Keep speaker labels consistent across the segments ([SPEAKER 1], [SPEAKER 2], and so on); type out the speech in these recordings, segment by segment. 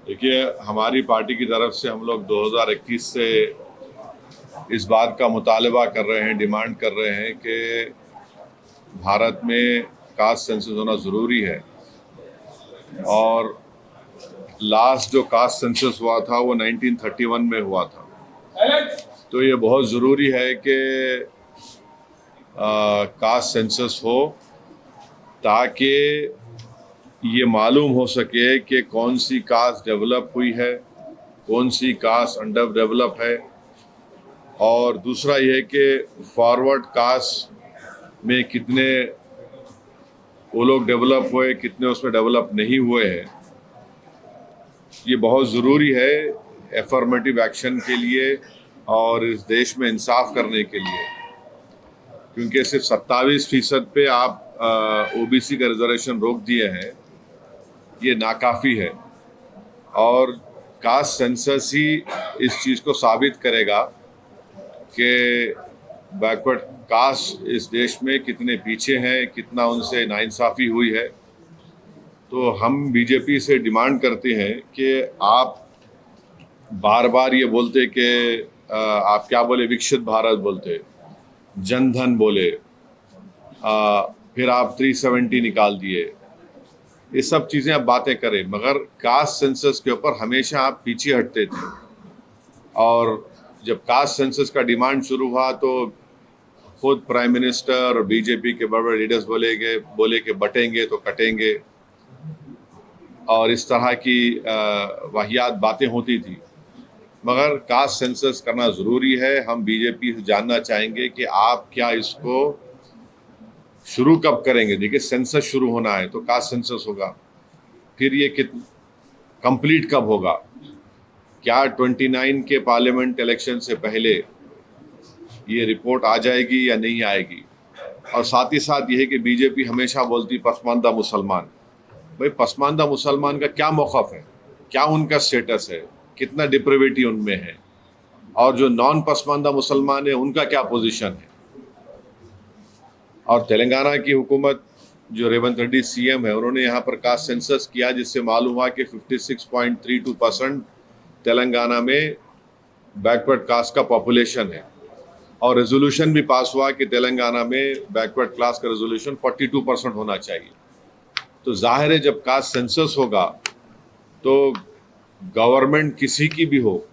[SPEAKER 1] देखिए, हमारी पार्टी की तरफ से हम लोग 2021 से इस बात का मुतालबा कर रहे हैं, डिमांड कर रहे हैं कि भारत में कास्ट सेंसस होना ज़रूरी है। और लास्ट जो कास्ट सेंसस हुआ था वो 1931 में हुआ था। तो ये बहुत ज़रूरी है कि कास्ट सेंसस हो ताकि ये मालूम हो सके कि कौन सी कास्ट डेवलप हुई है, कौन सी कास्ट अंडर डेवलप है। और दूसरा ये है कि फॉरवर्ड कास्ट में कितने वो लोग डेवलप हुए, कितने उसमें डेवलप नहीं हुए हैं। ये बहुत ज़रूरी है एफर्मेटिव एक्शन के लिए और इस देश में इंसाफ करने के लिए, क्योंकि सिर्फ 27% पे आप ओबीसी का रिजर्वेशन रोक दिए हैं, ये नाकाफ़ी है। और कास्ट सेंसस ही इस चीज़ को साबित करेगा कि बैकवर्ड कास्ट इस देश में कितने पीछे हैं, कितना उनसे नाइंसाफ़ी हुई है। तो हम बीजेपी से डिमांड करते हैं कि आप बार बार ये बोलते कि आप क्या बोले, विकसित भारत बोलते, जनधन बोले, फिर आप 370 निकाल दिए, ये सब चीज़ें आप बातें करें, मगर कास्ट सेंसस के ऊपर हमेशा आप पीछे हटते थे। और जब कास्ट सेंसस का डिमांड शुरू हुआ तो खुद प्राइम मिनिस्टर और बीजेपी के बड़े बड़े लीडर्स बोले कि बटेंगे तो कटेंगे, और इस तरह की वाहियात बातें होती थी। मगर कास्ट सेंसस करना ज़रूरी है। हम बीजेपी से जानना चाहेंगे कि आप क्या इसको शुरू कब करेंगे। देखिए, सेंसस शुरू होना है तो कास्ट सेंसस होगा, फिर ये कंप्लीट कब होगा, क्या 29 के पार्लियामेंट इलेक्शन से पहले ये रिपोर्ट आ जाएगी या नहीं आएगी। और साथ ही साथ ये है कि बीजेपी हमेशा बोलती पसमानदा मुसलमान। भाई, पसमानदा मुसलमान का क्या मौक़िफ़ है, क्या उनका स्टेटस है, कितना डिप्रेविटी उनमें है, और जो नॉन पसमानदा मुसलमान है उनका क्या पोजीशन है। और तेलंगाना की हुकूमत, जो रेवंत रेड्डी सीएम है, उन्होंने यहाँ पर कास्ट सेंसस किया, जिससे मालूम हुआ कि 56.32% तेलंगाना में बैकवर्ड कास्ट का पॉपुलेशन है। और रेजोल्यूशन भी पास हुआ कि तेलंगाना में बैकवर्ड क्लास का रेजोल्यूशन 42% होना चाहिए। तो जाहिर है जब कास्ट सेंसस होगा तो गवर्नमेंट किसी की भी हो,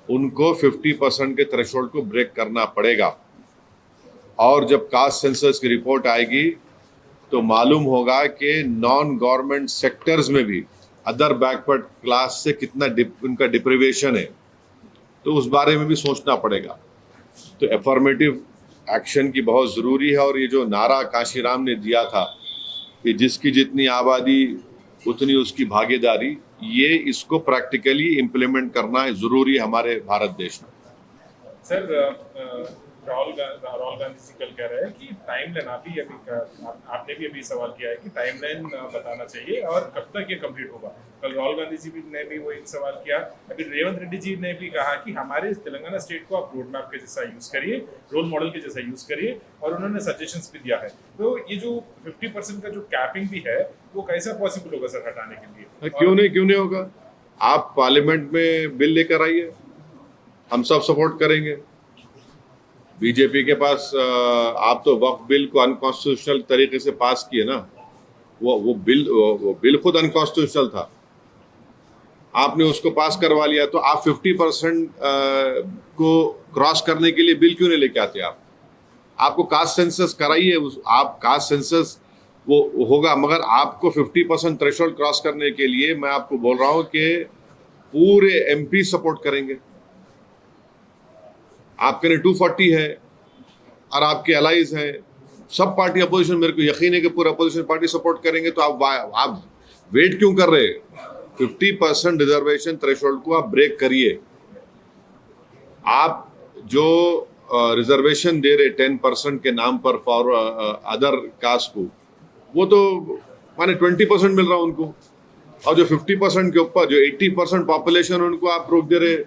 [SPEAKER 1] उनको 50% के थ्रेशोल्ड को ब्रेक करना पड़ेगा। और जब कास्ट सेंसस की रिपोर्ट आएगी तो मालूम होगा कि नॉन गवर्नमेंट सेक्टर्स में भी अदर बैकवर्ड क्लास से कितना उनका डिप्रिवेशन है, तो उस बारे में भी सोचना पड़ेगा। तो एफर्मेटिव एक्शन की बहुत ज़रूरी है। और ये जो नारा काशीराम ने दिया था कि जिसकी जितनी आबादी उतनी उसकी भागीदारी, ये इसको प्रैक्टिकली इम्प्लीमेंट करना है ज़रूरी है हमारे भारत देश में।
[SPEAKER 2] सर, राहुल गांधी जी कल कह रहे हैं कि टाइमलाइन, आपने भी अभी सवाल किया है कि टाइमलाइन बताना चाहिए और कब तक ये कंप्लीट होगा। कल राहुल गांधी जी ने भी वही सवाल किया। अभी रेवंत रेड्डी जी ने भी कहा कि हमारे तेलंगाना स्टेट को आप रोड मैप के जैसा यूज करिए, रोल मॉडल के जैसा यूज करिए, और उन्होंने सजेशंस भी दिया है। तो ये जो 50% का जो कैपिंग भी है वो कैसा पॉसिबल होगा सर हटाने के लिए?
[SPEAKER 1] क्यों नहीं होगा। आप पार्लियामेंट में बिल लेकर आइए, हम सब सपोर्ट करेंगे। बीजेपी के पास आप तो वक्फ बिल को अनकॉन्स्टिट्यूशनल तरीके से पास किए ना, वो बिल खुद अनकॉन्स्टिट्यूशनल था, आपने उसको पास करवा लिया। तो आप 50% को क्रॉस करने के लिए बिल क्यों नहीं लेके आते? आपको कास्ट सेंसस कराइए, आप कास्ट सेंसस वो होगा, मगर आपको 50% थ्रेशोल्ड क्रॉस करने के लिए मैं आपको बोल रहा हूँ कि पूरे एमपी सपोर्ट करेंगे। आपके लिए 240 है और आपके अलाइज हैं, सब पार्टी अपोजिशन, मेरे को यकीन है कि पूरा अपोजिशन पार्टी सपोर्ट करेंगे। तो आप वेट क्यों कर रहे? 50% रिजर्वेशन थ्रेशोल्ड को आप ब्रेक करिए। आप जो रिजर्वेशन दे रहे 10% के नाम पर फॉर अदर कास्ट को, वो तो माने 20% मिल रहा उनको, और जो 50% के ऊपर जो 80% पॉपुलेशन उनको आप रोक दे रहे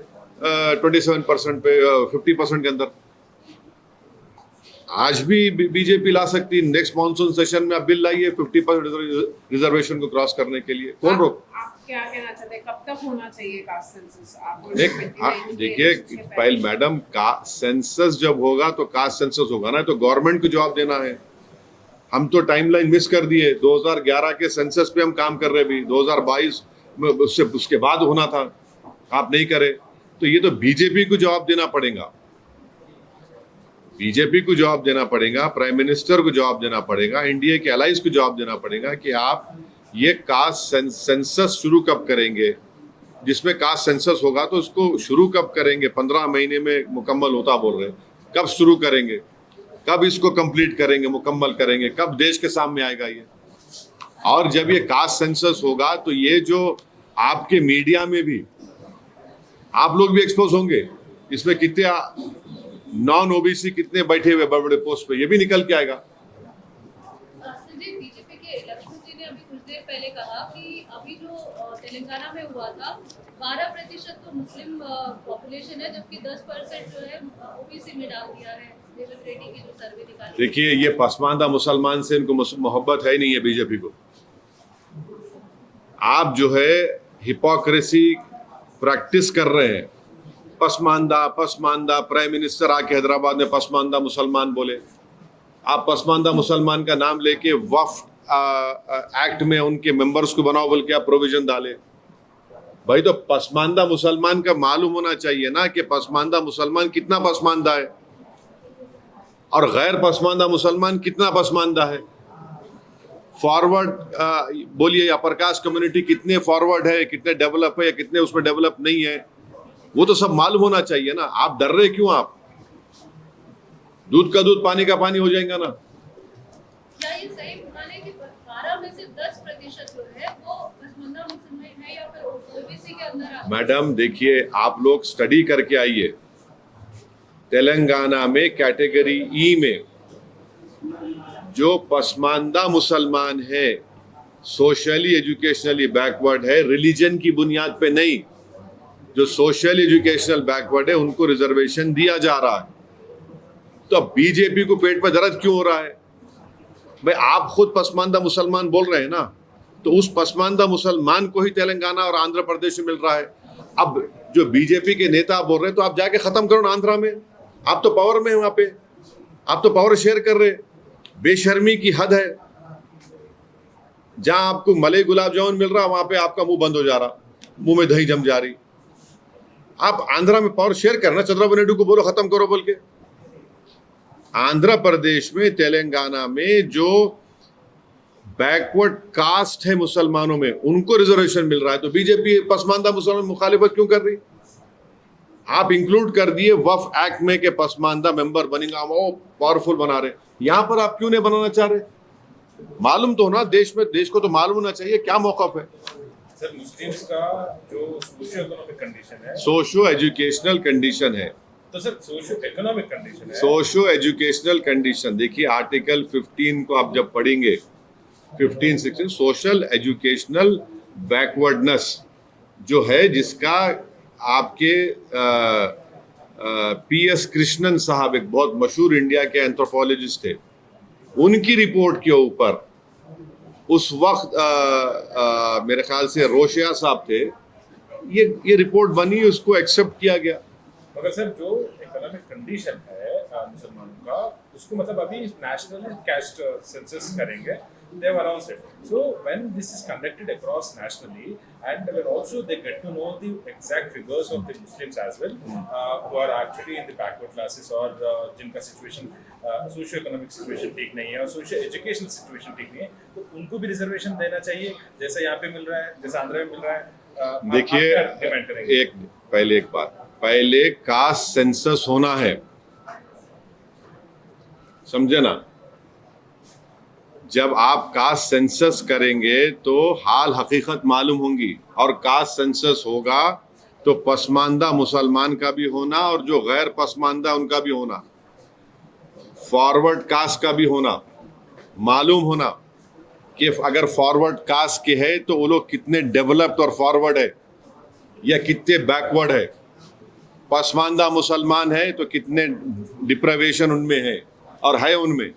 [SPEAKER 1] 27% पे, 50% के अंदर। आज भी बीजेपी ला सकती है, नेक्स्ट मॉनसून सेशन में आप बिल लाइए 50% रिजर्वेशन को क्रॉस करने के लिए, कौन रोक।
[SPEAKER 3] आप क्या कहना चाहते हैं, कब तक होना चाहिए कास्ट सेंसस?
[SPEAKER 1] देखिए पहले मैडम, का सेंसस जब होगा तो कास्ट सेंसस होगा ना, तो गवर्नमेंट को जवाब देना है। हम तो टाइमलाइन मिस कर दिए, 2011 के सेंसस पे हम काम कर रहे, भी 2022 में उसके बाद होना था, आप नहीं करे। तो ये तो बीजेपी को जवाब देना पड़ेगा, बीजेपी को जवाब देना पड़ेगा, प्राइम मिनिस्टर को जवाब देना पड़ेगा, एनडीए के अलाइज को जवाब देना पड़ेगा कि आप ये कास्ट सेंसस शुरू कब करेंगे। जिसमें कास्ट सेंसस होगा तो उसको शुरू कब करेंगे, 15 महीने में मुकम्मल होता बोल रहे, कब शुरू करेंगे, कब इसको कंप्लीट करेंगे, मुकम्मल करेंगे, कब देश के सामने आएगा ये। और जब ये कास्ट सेंसस होगा तो ये जो आपके मीडिया में भी आप लोग भी एक्सपोज होंगे, इसमें कितने नॉन ओबीसी कितने बैठे हुए बड़े बड़े पोस्ट पे, ये भी निकल के आएगा।
[SPEAKER 4] संजय, बीजेपी के लक्ष्मण जी ने अभी कुछ देर पहले कहा कि अभी जो तेलंगाना में हुआ था 12% तो मुस्लिम पॉपुलेशन है, जबकि 10% जो है ओबीसी में डाल दिया है। रेवंत रेड्डी की जो सर्वे निकाली,
[SPEAKER 1] देखिए ये पसमानदा मुसलमान से इनको मोहब्बत है नहीं है बीजेपी को। आप जो है हिपोक्रेसी प्रैक्टिस कर रहे हैं, पसमानदा पसमानदा, प्राइम मिनिस्टर आके हैदराबाद में पसमानदा मुसलमान बोले, आप पसमानदा मुसलमान का नाम लेके वक्फ एक्ट में उनके मेंबर्स को बनाओ बोल के आप प्रोविजन डाले। भाई तो पसमानदा मुसलमान का मालूम होना चाहिए ना कि पसमानदा मुसलमान कितना पसमानदा है और गैर पसमानदा मुसलमान कितना पसमानदा है। फॉरवर्ड बोलिए, अपर कास्ट कम्युनिटी कितने फॉरवर्ड है, कितने डेवलप है या कितने उसमें डेवलप नहीं है, वो तो सब मालूम होना चाहिए ना। आप डर रहे क्यों? आप दूध का दूध पानी का पानी हो जाएगा ना।
[SPEAKER 4] क्या ये सही माने कि 12 में से 10% जो है वो पसमानदा मुसलमान है या फिर ओबीसी के अंदर आता है?
[SPEAKER 1] मैडम देखिए, आप लोग स्टडी करके आइए, तेलंगाना में कैटेगरी ई में जो पसमानदा मुसलमान है, सोशली एजुकेशनली बैकवर्ड है, रिलीजन की बुनियाद पे नहीं, जो सोशल एजुकेशनल बैकवर्ड है उनको रिजर्वेशन दिया जा रहा है। तो अब बीजेपी को पेट में दर्द क्यों हो रहा है? भाई आप खुद पसमानदा मुसलमान बोल रहे हैं ना, तो उस पसमानदा मुसलमान को ही तेलंगाना और आंध्र प्रदेश में मिल रहा है। अब जो बीजेपी के नेता बोल रहे हैं तो आप जाके खत्म करो ना आंध्रा में, आप तो पावर में है वहां पे, आप तो पावर शेयर कर रहे। बेशर्मी की हद है। जहां आपको मलाई गुलाब जामुन मिल रहा वहां पे आपका मुंह बंद हो जा रहा, मुंह में दही जम जा रही। आप आंध्रा में पावर शेयर करना, चंद्रबाबू नायडू को बोलो खत्म करो बोल के। आंध्र प्रदेश में, तेलंगाना में जो बैकवर्ड कास्ट है मुसलमानों में, उनको रिजर्वेशन मिल रहा है, तो बीजेपी पसमानदा मुसलमान मुखालिफत क्यों कर रही? आप इंक्लूड कर दिए वक्फ एक्ट में के पसमानदा मेंबर बनेगा, वो पावरफुल बना रहे। यहां पर आप क्यों नहीं बनाना चाह रहे? मालूम तो ना देश में, देश को तो मालूम होना चाहिए क्या मौकफ है।
[SPEAKER 2] सर, मुस्लिम्स का जो सोशियो इकोनॉमिक कंडीशन है,
[SPEAKER 1] सोशो एजुकेशनल कंडीशन है,
[SPEAKER 2] तो सर सोशियो इकोनॉमिक कंडीशन है,
[SPEAKER 1] सोशो एजुकेशनल कंडीशन देखिए आर्टिकल 15 को आप जब पढ़ेंगे, 15-16 सोशल एजुकेशनल बैकवर्डनेस जो है, जिसका आपके PS कृष्णन साहब एक बहुत मशहूर इंडिया के एंथ्रोपोलॉजिस्ट थे, उनकी रिपोर्ट के ऊपर उस वक्त मेरे ख्याल से रोशिया साहब थे, ये रिपोर्ट बनी, उसको एक्सेप्ट किया गया।
[SPEAKER 2] मगर सर जो इकोनॉमिक कंडीशन है मुसलमानों का, उसको मतलब अभी नेशनल कास्ट सेंसस करेंगे, they have announced it. So when this is conducted across nationally, and when also they get to know the exact figures of the Muslims as well, who are actually in the backward classes or जिनका situation socio-economic situation ठीक नहीं है और socio-educational situation ठीक नहीं है, तो उनको भी रिजर्वेशन देना चाहिए, जैसा यहाँ पे मिल रहा है, जैसा आंध्र में मिल रहा है।
[SPEAKER 1] देखिए एक बात, पहले कास्ट सेंसस होना है, समझे ना। जब आप कास्ट सेंसस करेंगे तो हाल हकीकत मालूम होंगी, और कास्ट सेंसस होगा तो पसमानदा मुसलमान का भी होना और जो गैर पसमानदा उनका भी होना, फॉरवर्ड कास्ट का भी होना, मालूम होना कि अगर फॉरवर्ड कास्ट के है तो वो लोग कितने डेवलप्ड और फॉरवर्ड है या कितने बैकवर्ड है, पसमानदा मुसलमान है तो कितने डिप्रावेशन उनमें है, और है उनमें,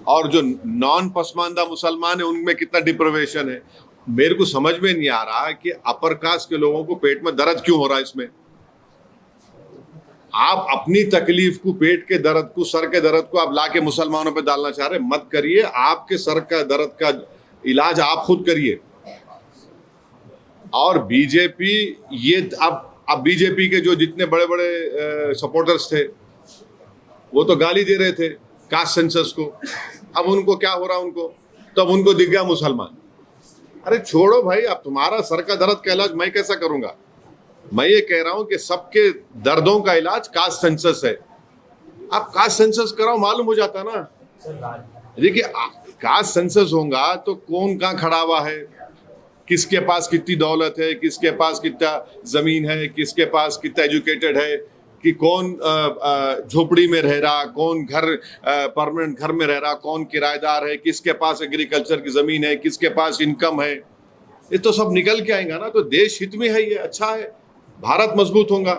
[SPEAKER 1] और जो नॉन पसमानदा मुसलमान है उनमें कितना डिप्रिवेशन है। मेरे को समझ में नहीं आ रहा कि अपर कास्ट के लोगों को पेट में दर्द क्यों हो रहा है। इसमें आप अपनी तकलीफ को, पेट के दर्द को, सर के दर्द को आप लाके मुसलमानों पे डालना चाह रहे, मत करिए। आपके सर का दर्द का इलाज आप खुद करिए। और बीजेपी, ये अब बीजेपी के जो जितने बड़े बड़े सपोर्टर्स थे वो तो गाली दे रहे थे कास्ट सेंसस को। अब उनको क्या हो रहा, उनको तब उनको दिख गया मुसलमान। अरे छोड़ो भाई, अब तुम्हारा सर का दर्द का इलाज मैं कैसा करूंगा। मैं ये कह रहा हूं कि सबके दर्दों का इलाज कास्ट सेंसस है। आप कास्ट सेंसस कराओ, मालूम हो जाता ना। देखिए, कास्ट सेंसस होगा तो कौन कहाँ खड़ा हुआ है, किसके पास कितनी दौलत है, किसके पास कितना जमीन है, किसके पास कितना एजुकेटेड है, कि कौन झोपड़ी में रह रहा, कौन घर परमानेंट घर में रह रहा, कौन किराएदार है, किसके पास एग्रीकल्चर की जमीन है, किसके पास इनकम है। ये तो सब निकल के आएगा ना। तो देश हित में है, ये अच्छा है, भारत मजबूत होगा।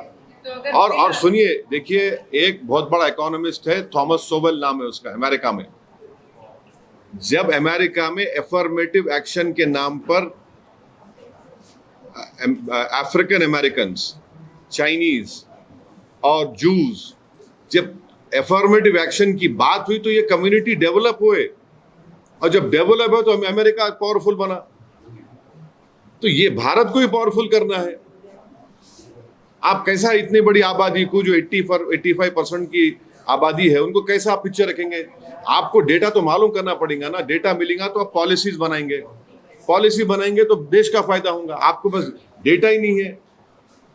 [SPEAKER 3] तो
[SPEAKER 1] और सुनिए, देखिए, एक बहुत बड़ा इकोनॉमिस्ट है, थॉमस सोवेल नाम है उसका, अमेरिका में। जब अमेरिका में एफर्मेटिव एक्शन के नाम पर अफ्रीकन अमेरिकन्स, चाइनीज और जूस, जब एफर्मेटिव एक्शन की बात हुई तो ये कम्युनिटी डेवलप हुए, और जब डेवलप हो तो अमेरिका पावरफुल बना। तो ये भारत को ही पावरफुल करना है। आप कैसा इतनी बड़ी आबादी को, जो 85% की आबादी है, उनको कैसा आप पिक्चर रखेंगे। आपको डेटा तो मालूम करना पड़ेगा ना। डेटा मिलेगा तो आप पॉलिसीज बनाएंगे, पॉलिसी बनाएंगे तो देश का फायदा होगा। आपको बस डेटा ही नहीं है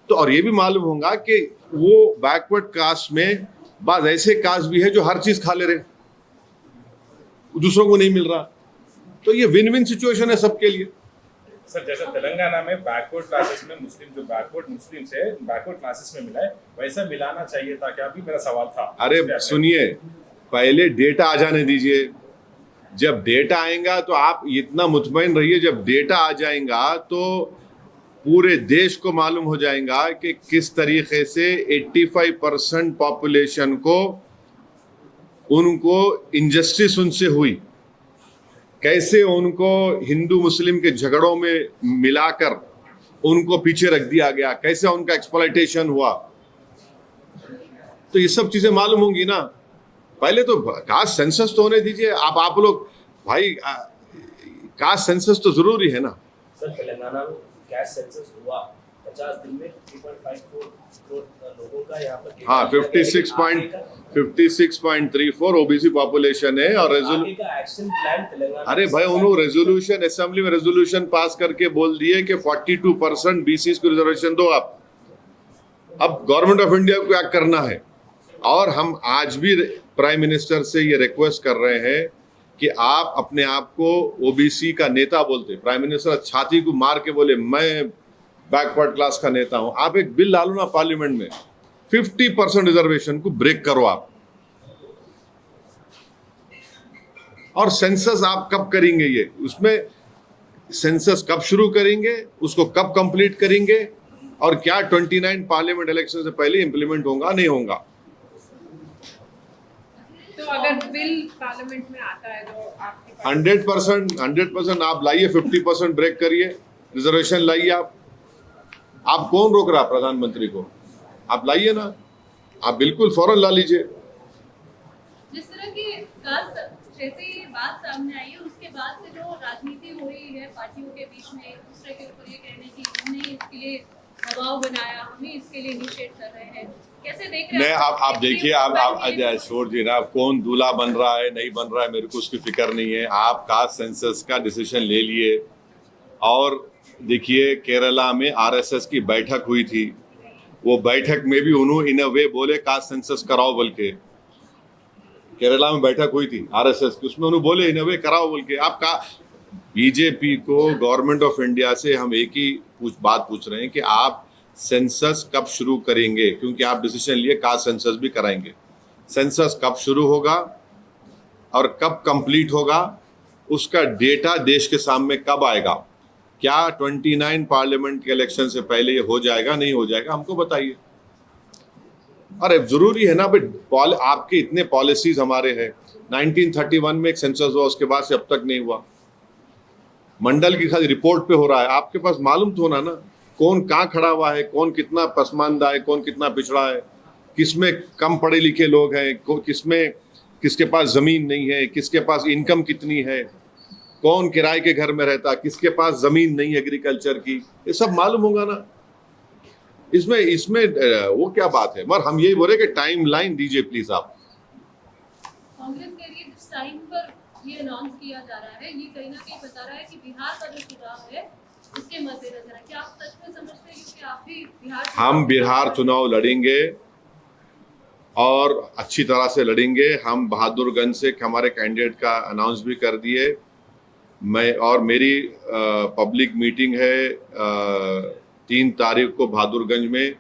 [SPEAKER 1] तो। और ये भी मालूम होगा कि वो बैकवर्ड कास्ट में बाद ऐसे कास्ट भी है जो हर चीज खा ले रहे, दूसरों को नहीं मिल रहा। तो ये विन विन सिचुएशन है सबके लिए।
[SPEAKER 2] सर, जैसे तेलंगाना में बैकवर्ड क्लासेस में मुस्लिम, जो बैकवर्ड मुस्लिम से बैकवर्ड क्लासेस में मिला है, वैसा मिलाना चाहिए था क्या, भी मेरा सवाल था।
[SPEAKER 1] अरे सुनिए, पहले डेटा आ जाने दीजिए। जब डेटा आएगा तो आप इतना मुतमईन रहिए, जब डेटा आ जाएगा तो पूरे देश को मालूम हो जाएगा कि किस तरीके से 85% पॉपुलेशन को, उनको इंजस्टिस उनसे हुई, कैसे उनको हिंदू मुस्लिम के झगड़ों में मिलाकर उनको पीछे रख दिया गया, कैसे उनका एक्सप्लॉयटेशन हुआ। तो ये सब चीजें मालूम होंगी ना। पहले तो कास्ट सेंसस तो होने दीजिए। आप लोग भाई, कास्ट सेंसस तो जरूरी है ना।
[SPEAKER 5] सर, तेलंगाना में कास्ट सेंसस हुआ 50 दिन में 3.54 करोड़ लोगों का यहाँ पर।
[SPEAKER 1] हाँ, 56.34 ओबीसी पॉपुलेशन है। और
[SPEAKER 5] आगे का एक्शन प्लान तेलंगाना।
[SPEAKER 1] अरे भाई, उन्होंने रेजोल्यूशन, असेंबली में रेजोल्यूशन पास करके बोल दिए कि 42% बीसी को रिजर्वेशन दो आप। अब गवर्नमेंट ऑफ इंडिया को क्या करना है। और हम आज भी प्राइम मिनिस्टर से ये रिक्वेस्ट कर रहे हैं कि आप अपने आप को ओबीसी का नेता बोलते। प्राइम मिनिस्टर छाती को मार के बोले, मैं बैकवर्ड क्लास का नेता हूं। आप एक बिल डालो ना पार्लियामेंट में, 50% रिजर्वेशन को ब्रेक करो आप। और सेंसस आप कब करेंगे, ये उसमें सेंसस कब शुरू करेंगे, उसको कब कंप्लीट करेंगे, और क्या 29 पार्लियामेंट इलेक्शन से पहले इंप्लीमेंट होगा, नहीं होगा।
[SPEAKER 3] तो अगर बिल पार्लियामेंट में आता है तो आपके पास
[SPEAKER 1] 100% आप लाइए, 50% ब्रेक करिए, रिजर्वेशन लाइए आप कौन रोक रहा प्रधानमंत्री को। आप लाइए ना, आप बिल्कुल फौरन ला लीजिए।
[SPEAKER 4] जिस तरह की जैसे ये बात सामने आई है, उसके बाद से जो राजनीति हो रही है पार्टियों के बीच में, एक दूसरे के ऊपर ये कहने की हमने इसके लिए दबाव बनाया, हमें इसके लिए इनिशिएट कर रहे हैं, कैसे देख रहे हैं?
[SPEAKER 1] आप देखिए, आप छोड़ दिए ना, कौन दूल्हा बन रहा है नहीं बन रहा है, मेरे को उसकी फिक्र नहीं है। आप कास्ट सेंसस का डिसीजन ले लिए। और देखिए, केरला में आरएसएस की बैठक हुई थी। वो बैठक में भी उन्होंने इन अ वे बोले कास्ट सेंसस कराओ बोल के। केरला में बैठक हुई थी आरएसएस की, उसमें उन्होंने बोले इन अ वे कराओ बोल के। आपका बीजेपी को, गवर्नमेंट ऑफ इंडिया से हम एक ही बात पूछ रहे हैं कि आप सेंसस कब शुरू करेंगे, क्योंकि आप डिसीजन लिए कास्ट सेंसस भी कराएंगे। सेंसस कब शुरू होगा और कब कंप्लीट होगा, उसका डेटा देश के सामने कब आएगा। क्या 29 पार्लियामेंट के इलेक्शन से पहले ये हो जाएगा, नहीं हो जाएगा, हमको बताइए। अरे जरूरी है ना भाई, आपके इतने पॉलिसीज हमारे हैं। 1931 में एक सेंसस हुआ, उसके बाद से अब तक नहीं हुआ। मंडल की खाली रिपोर्ट पे हो रहा है, आपके पास मालूम तो होना ना कौन कहाँ खड़ा हुआ है, कौन कितना पसमानदा है, कौन कितना पिछड़ा है, किसमें कम पढ़े लिखे लोग हैं, किसमें किसके पास जमीन नहीं है, किसके पास इनकम कितनी है, कौन किराए के घर में रहता, किसके पास जमीन नहीं एग्रीकल्चर की, ये सब मालूम होगा ना। इसमें इसमें वो क्या बात है। मगर हम यही बोले कि टाइम लाइन दीजिए प्लीज आप।
[SPEAKER 4] कांग्रेस के लिए जिस टाइम पर ये अनाउंस किया जा रहा है, ये कहीं ना कहीं बता रहा है कि बिहार का जो चुनाव है उसके मद्देनजर है। क्या आप सच में समझते हैं कि आप भी
[SPEAKER 1] हम बिहार चुनाव लड़ेंगे और अच्छी तरह से लड़ेंगे। हम बहादुरगंज से हमारे कैंडिडेट का अनाउंस भी कर दिए। मैं और मेरी पब्लिक मीटिंग है 3 तारीख को बहादुरगंज में,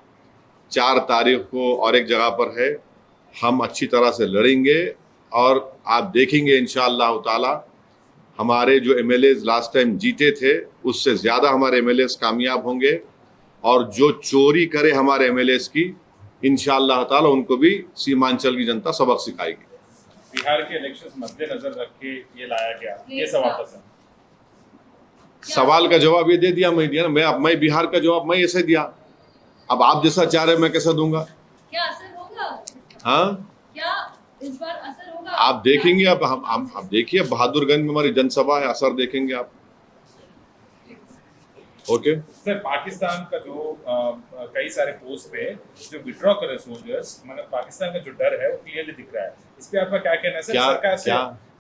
[SPEAKER 1] 4 तारीख को और एक जगह पर है। हम अच्छी तरह से लड़ेंगे और आप देखेंगे इंशाअल्लाह ताला हमारे जो एमएलएज लास्ट टाइम जीते थे उससे ज़्यादा हमारे एमएलएज कामयाब होंगे, और जो चोरी करे हमारे एमएलएज की इंशाअल्लाह ताला उनको भी सीमांचल की जनता सबक सिखाएगी।
[SPEAKER 2] बिहार के इलेक्शंस मद्देनजर रख के ये लाया गया, ये सवाल था सर।
[SPEAKER 1] सवाल का जवाब ये दे दिया, मैं दिया ना। मैं बिहार का जवाब मैं ऐसे दिया, अब आप जैसा चाह रहे मैं कैसा दूंगा।
[SPEAKER 4] क्या असर होगा?
[SPEAKER 1] हाँ,
[SPEAKER 4] क्या इस बार असर होगा?
[SPEAKER 1] आप देखेंगे। अब हम देखिए बहादुरगंज में हमारी जनसभा है, असर देखेंगे आप। ओके
[SPEAKER 2] सर, पाकिस्तान का जो कई सारे पोस्ट पे जो विड्रॉ करे सोल्जर्स, मतलब पाकिस्तान का जो डर है वो क्लियरली दिख रहा है। इस पे आपका क्या कहना है सर? सरकार से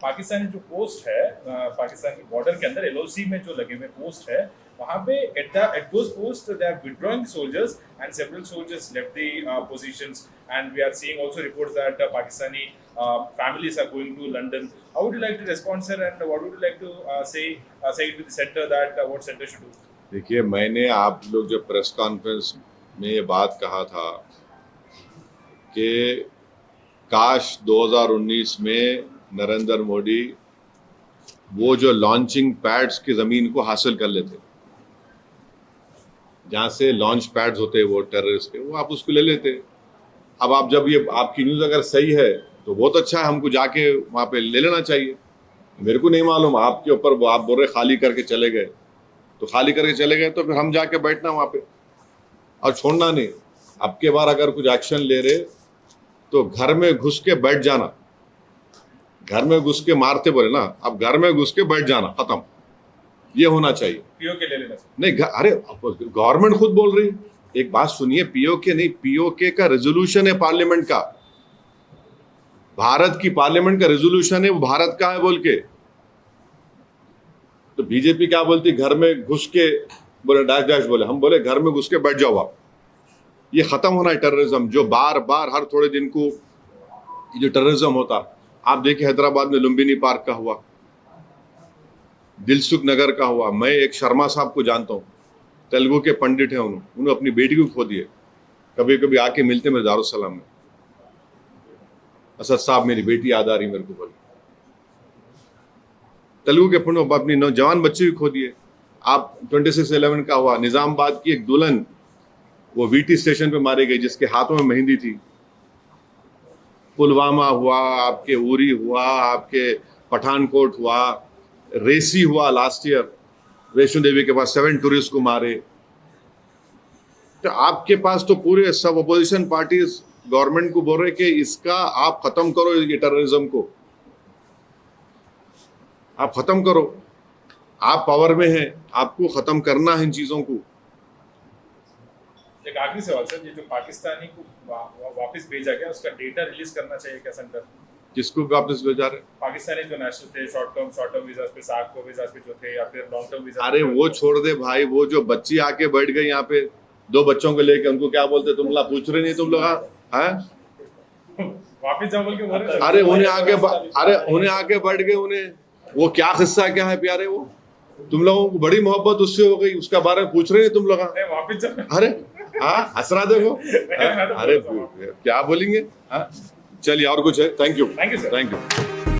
[SPEAKER 2] पाकिस्तानी जो पोस्ट है पाकिस्तान के बॉर्डर के अंदर एलओसी में जो लगे हुए पोस्ट है, वहां पे at those post they are withdrawing soldiers and several soldiers left the positions, and we are seeing also reports that Pakistani families are going to London. How would you like to respond, sir, and what would you like to say to the center that what center should do?
[SPEAKER 1] देखिए, मैंने आप लोग जब press conference में ये बात कहा था कि काश 2019 में नरेंद्र मोदी वो जो लॉन्चिंग पैड्स की ज़मीन को हासिल कर लेते, जहाँ से लॉन्च पैड्स होते हैं वो टेररिस्ट के, वो आप उसको ले लेते। अब आप जब ये आपकी न्यूज़ अगर सही है तो बहुत अच्छा है, हमको जाके वहाँ पे ले लेना चाहिए। मेरे को नहीं मालूम आपके ऊपर, वो आप बोल रहे खाली करके चले गए, तो खाली करके चले गए तो फिर हम जाके बैठना वहाँ पे और छोड़ना नहीं। अब के बार अगर कुछ एक्शन ले रहे तो घर में घुस के बैठ जाना, घर में घुस के मारते बोले ना, अब घर में घुस के बैठ जाना, खत्म। ये होना चाहिए।
[SPEAKER 2] पीओके ले लेना
[SPEAKER 1] नहीं, अरे गवर्नमेंट खुद बोल रही। एक बात सुनिए, पीओके नहीं, पीओके का रेजोल्यूशन है पार्लियामेंट का, भारत की पार्लियामेंट का रेजोल्यूशन है, वो भारत का है बोल के। तो बीजेपी क्या बोलती, घर में घुस के बोले डैश डैश बोले, हम बोले घर में घुस के बैठ जाओ आप। ये खत्म होना है टेररिज्म, जो बार बार हर थोड़े दिन को जो टेररिज्म होता। आप देखिए हैदराबाद में लुम्बिनी पार्क का हुआ, दिलसुख नगर का हुआ। मैं एक शर्मा साहब को जानता हूँ, तेलुगु के पंडित हैं, उन्होंने अपनी बेटी को खो दिए। कभी कभी आके मिलते मेरे दारुसलाम में, असद साहब मेरी बेटी याद आ रही मेरे को, बोले तेलुगु के पंडित अपनी नौजवान बच्चे भी खो दिए। आप 26/11 का हुआ, निजामाबाद की एक दुल्हन वो वीटी स्टेशन पे मारी गई जिसके हाथों में मेहंदी थी। पुलवामा हुआ, आपके उरी हुआ, आपके पठानकोट हुआ, रेसी हुआ लास्ट ईयर, वैष्णो देवी के पास 7 टूरिस्ट को मारे। तो आपके पास तो पूरे सब अपोजिशन पार्टीज गवर्नमेंट को बोल रहे कि इसका आप खत्म करो, ये टेररिज्म को आप खत्म करो। आप पावर में हैं, आपको खत्म करना है इन चीजों को।
[SPEAKER 2] एक आखिरी सवाल सर, ये जो पाकिस्तानी को वापस भेजा गया उसका डेटा रिलीज करना चाहिए क्या सेंटर?
[SPEAKER 1] किसको वापस भेजा रहे?
[SPEAKER 2] पाकिस्तानी जो नेशनल थे, शॉर्ट टर्म वीजा पे, साख को वीजा पे जो थे, या फिर लॉन्ग टर्म वीजा।
[SPEAKER 1] अरे वो छोड़ दे भाई, वो जो बच्ची आके बैठ गई यहाँ पे 2 बच्चों को लेके, उनको क्या बोलते, तुम लोग पूछ रहे नहीं, तुम लोग हैं
[SPEAKER 2] वापस जाओ बोल के बोल रहे।
[SPEAKER 1] अरे उन्हें आके बैठ गए, उन्हें वो क्या किस्सा क्या है प्यारे, वो तुम लोगों को बड़ी मोहब्बत उससे हो गई, उसका बारे में पूछ रहे नहीं तुम लोग।
[SPEAKER 2] वापस जाओ।
[SPEAKER 1] अरे हाँ, हंसरा देखो। अरे क्या बोलेंगे। हाँ चलिए, और कुछ है? Thank you
[SPEAKER 2] sir.
[SPEAKER 1] Thank you.